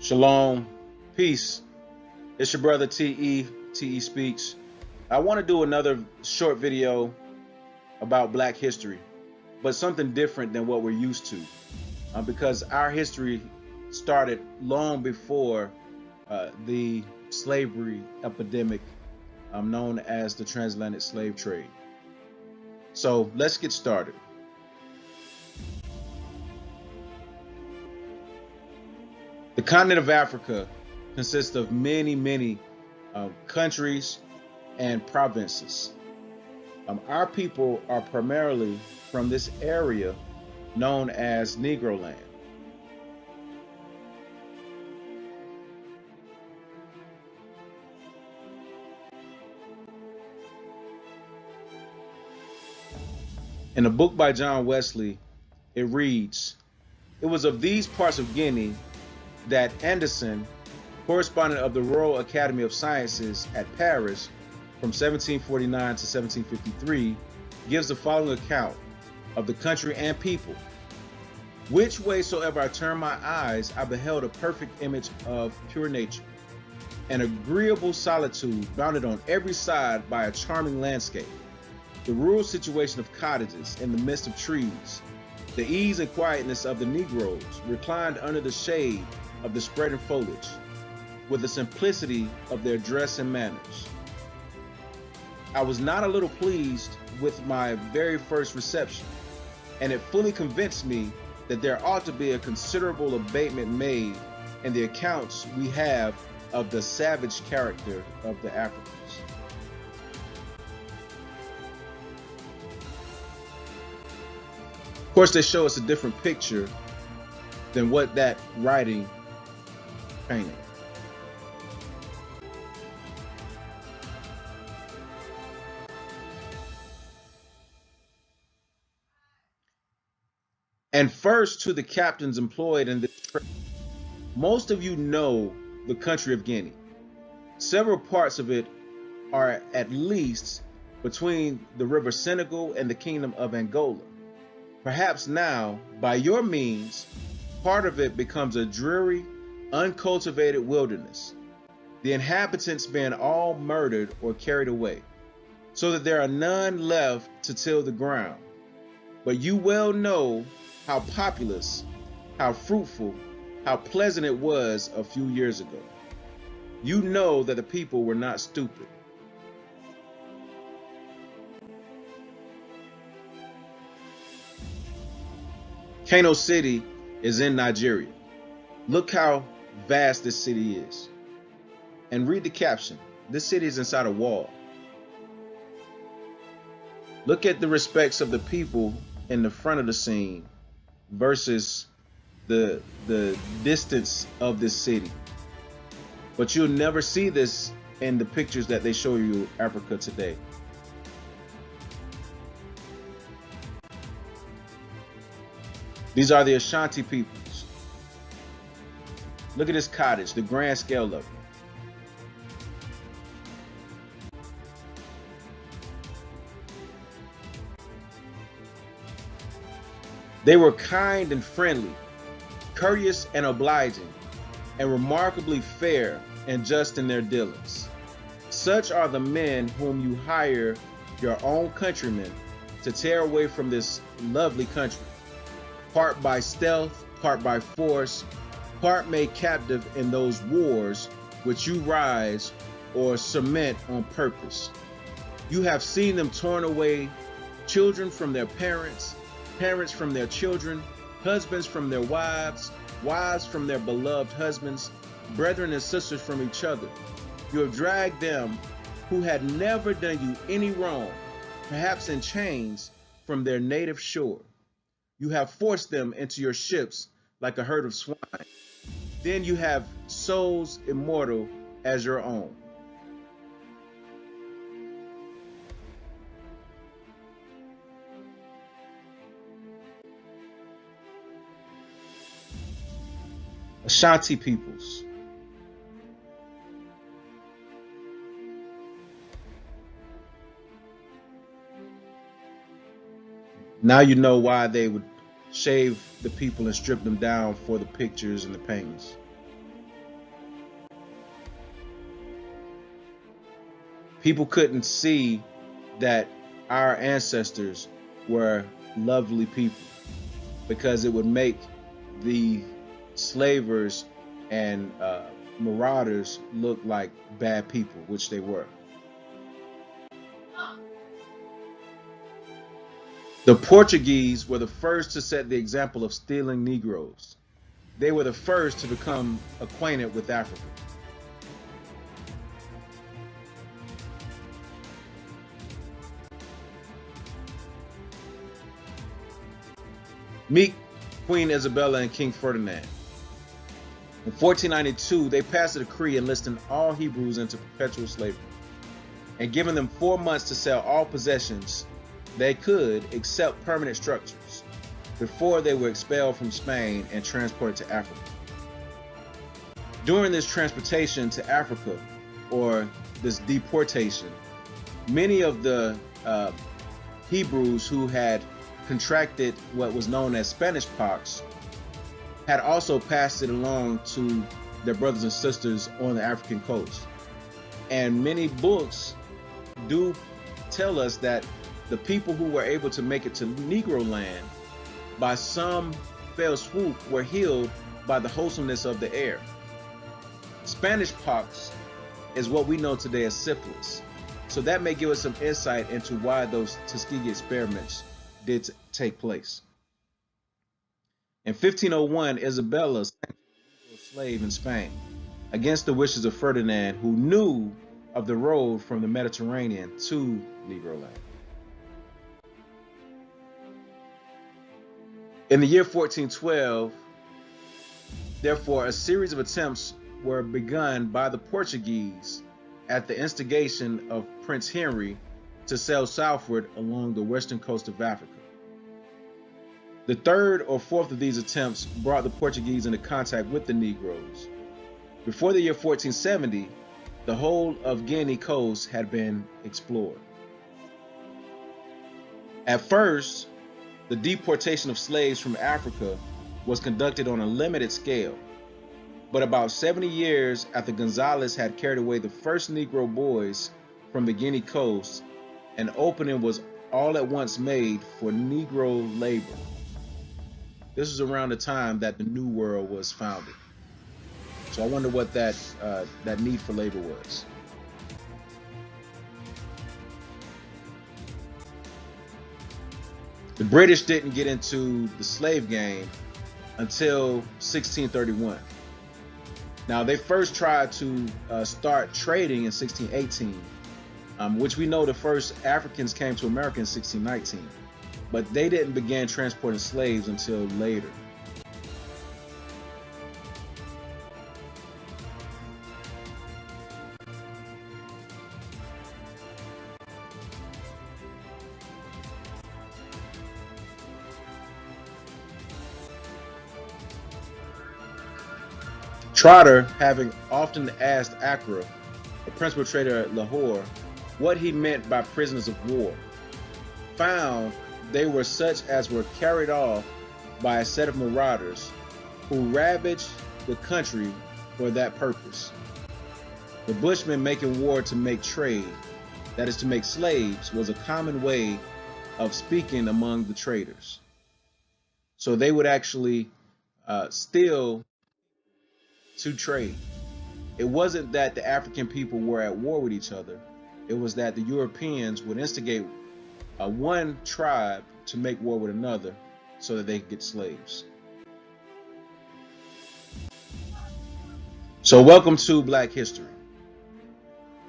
Shalom, peace. It's your brother TE Speaks. I want to do another short video about Black history, but something different than what we're used to, because our history started long before the slavery epidemic known as the transatlantic slave trade. So let's get started. The continent of Africa consists of many countries and provinces. Our people are primarily from this area known as Negro Land. In a book by John Wesley, it reads, "It was of these parts of Guinea that Anderson, correspondent of the Royal Academy of Sciences at Paris from 1749 to 1753, gives the following account of the country and people. Which way soever I turned my eyes, I beheld a perfect image of pure nature, an agreeable solitude bounded on every side by a charming landscape, the rural situation of cottages in the midst of trees, the ease and quietness of the Negroes reclined under the shade of the spreading foliage, with the simplicity of their dress and manners. I was not a little pleased with my very first reception, and it fully convinced me that there ought to be a considerable abatement made in the accounts we have of the savage character of the Africans." Of course, they show us a different picture than what that writing painted. And first, to the captains employed in this trade. Most of you know the country of Guinea. Several parts of it are at least between the river Senegal and the kingdom of Angola. Perhaps now, by your means, part of it becomes a dreary, uncultivated wilderness, the inhabitants being all murdered or carried away, so that there are none left to till the ground. But you well know how populous, how fruitful, how pleasant it was a few years ago. You know that the people were not stupid. Kano City is in Nigeria. Look how vast this city is. And read the caption. This city is inside a wall. Look at the respects of the people in the front of the scene versus the distance of this city. But you'll never see this in the pictures that they show you Africa today. These are the Ashanti peoples. Look at this cottage, the grand scale of it. They were kind and friendly, courteous and obliging, and remarkably fair and just in their dealings. Such are the men whom you hire your own countrymen to tear away from this lovely country, part by stealth, part by force, part made captive in those wars which you rise or cement on purpose. You have seen them torn away, children from their parents, parents from their children, husbands from their wives, wives from their beloved husbands, brethren and sisters from each other. You have dragged them who had never done you any wrong, perhaps in chains, from their native shore. You have forced them into your ships like a herd of swine. Then you have souls immortal as your own. Ashanti peoples. Now you know why they would shave the people and strip them down for the pictures and the paintings. People couldn't see that our ancestors were lovely people because it would make the slavers and marauders look like bad people, which they were. The Portuguese were the first to set the example of stealing Negroes. They were the first to become acquainted with Africa. Meet Queen Isabella and King Ferdinand. In 1492, they passed a decree enlisting all Hebrews into perpetual slavery and giving them 4 months to sell all possessions they could except permanent structures before they were expelled from Spain and transported to Africa. During this transportation to Africa, or this deportation, many of the Hebrews who had contracted what was known as Spanish pox had also passed it along to their brothers and sisters on the African coast. And many books do tell us that the people who were able to make it to Negro land by some fell swoop were healed by the wholesomeness of the air. Spanish pox is what we know today as syphilis. So that may give us some insight into why those Tuskegee experiments did take place. In 1501, Isabella sanctioned a slave in Spain against the wishes of Ferdinand, who knew of the road from the Mediterranean to Negro land. In the year 1412, therefore, a series of attempts were begun by the Portuguese at the instigation of Prince Henry to sail southward along the western coast of Africa. The third or fourth of these attempts brought the Portuguese into contact with the Negroes. Before the year 1470, the whole of Guinea coast had been explored. At first, the deportation of slaves from Africa was conducted on a limited scale, but about 70 years after Gonzales had carried away the first Negro boys from the Guinea coast, an opening was all at once made for Negro labor. This was around the time that the New World was founded. So I wonder what that need for labor was. The British didn't get into the slave game until 1631. Now, they first tried to start trading in 1618, which we know the first Africans came to America in 1619, but they didn't begin transporting slaves until later. Trotter, having often asked Accra, a principal trader at Lahore, what he meant by prisoners of war, found they were such as were carried off by a set of marauders who ravaged the country for that purpose. The Bushmen making war to make trade, that is to make slaves, was a common way of speaking among the traders. So they would actually steal to trade. It wasn't that the African people were at war with each other. It was that the Europeans would instigate one tribe to make war with another so that they could get slaves. So welcome to Black History.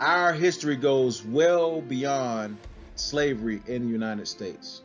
Our history goes well beyond slavery in the United States.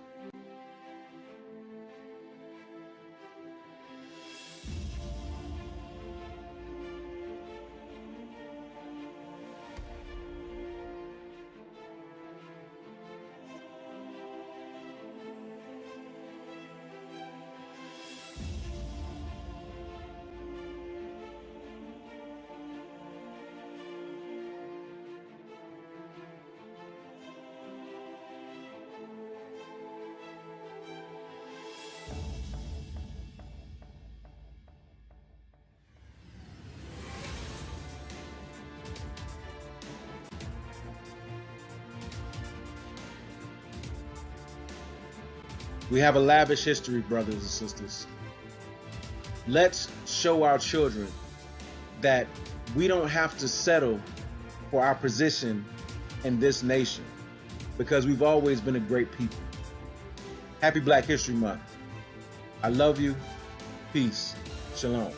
We have a lavish history, brothers and sisters. Let's show our children that we don't have to settle for our position in this nation because we've always been a great people. Happy Black History Month. I love you. Peace. Shalom.